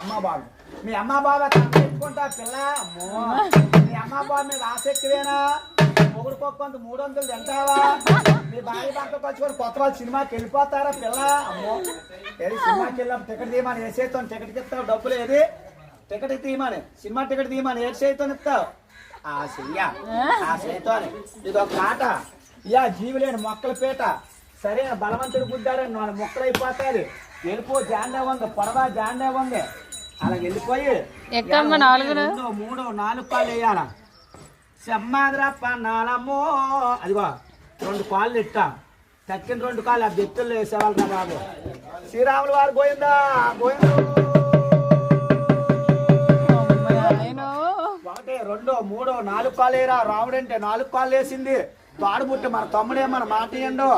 అమ్మ బాబు మీ అమ్మ బాబా చెప్పుకుంటా పిల్ల అమ్మో మీ అమ్మ బాబు మీద ఆశ ఎక్కువేనా మొగుడుకోకంత 300 తింటావా మీ భార్య భర్త కలుసుకొని కొత్త వాళ్ళు సినిమాకి వెళ్ళిపోతారా పిల్ల అమ్మో ఏది సినిమాకి వెళ్ళాం టికెట్ తీయమని ఏ చేస్తాను టికెట్కి ఇస్తావు డబ్బులు ఏది టికెట్ తీయమని సినిమా టికెట్ తీయమని ఏ చేతితో ఇస్తావు ఆ చెయ్యా ఆ చేతితో ఇది ఒక ఆట ఇయా జీవులేని మొక్కల పీట సరైన బలవంతుడు బుద్ధారని వాళ్ళ మొక్కలు అయిపోతాది వెళ్ళిపో జాండే ఉంది పొడవా జాండే ఉంది అలా వెళ్ళిపోయి 2 3 4 కాళ్ళు వేయాల సెమ్మాదిరా పన్నాలమ్మో అదిగో 2 కాళ్ళు ఇట్టా తక్కిన 2 కాళ్ళు ఆ బెత్తుల్లో వేసేవాళ్ళు కదా బాబు శ్రీరాములు వారు గోయిందా గోయిందు 1 2 3 4 కాళ్ళు వేయరా రాముడు అంటే 4 కాళ్ళు వేసింది తాడు పుట్టి మన తమ్ముడే మన మాట ఇయ్యండు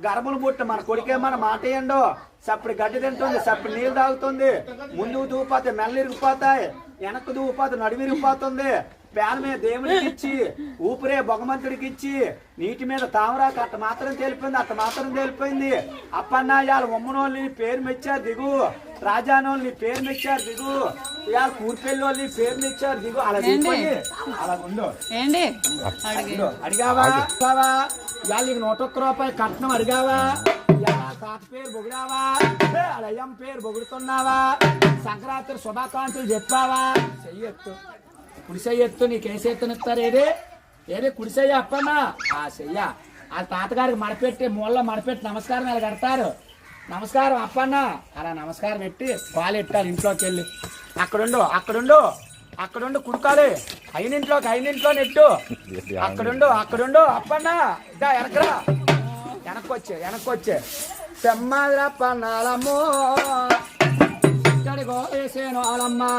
గర్భులు పుట్టి మన కొడుకే మన మాట ఇయ్యండు సప్పుడు గడ్డి తింటుంది సప్పుడు నీళ్ళు తాగుతుంది ముందుకు దూపోతే మెల్ల ఇరిగిపోతాయి వెనక్కు దూపోతే నడుము ఇరిగిపోతుంది పేద మీద దేవుడికి ఇచ్చి ఊపిరే భగవంతుడికి ఇచ్చి నీటి మీద తామరాకు అట్ట మాత్రం తేలిపోయింది అప్పన్నాయాలు ఉమ్మనోళ్ళని పేరు మెచ్చారు దిగు రాజానోళ్ళని పేరు మెచ్చారు దిగు ఇవాళ కూర్పెళ్ళోళ్ళని పేరు మెచ్చారు దిగు అలా దిగిపోయి అలా ఉండు అడిగావా ఇవాళ నీకు 101 రూపాయలు కట్నం అడిగావా తాత పేరు పొగిడావా అయ్యం పేరు పొగుడుతున్నావా సంక్రాంతి శుభాకాంక్షలు చెప్పావా చెయ్యొత్తు కుడిసెయ్యొత్తు నీకేసేత్తనిస్తారు ఏదే కుడిసెయ్య అప్పన్నా ఆ చెయ్య ఆ తాతగారికి మడపెట్టి మూలలో మడపెట్టి నమస్కారం అలా కడతారు నమస్కారం అప్పన్నా అలా నమస్కారం పెట్టి పాలు ఎట్టాలి ఇంట్లోకి వెళ్ళి అక్కడుండు కుడుకాలి అయినింట్లో నెట్టు అక్కడుండు అప్పన్నా ఇదా వెనక్కొచ్చే సెమ్మాదిరా పన్నాలమ్మో ఇక్కడికో వేసేను వాళ్ళమ్మా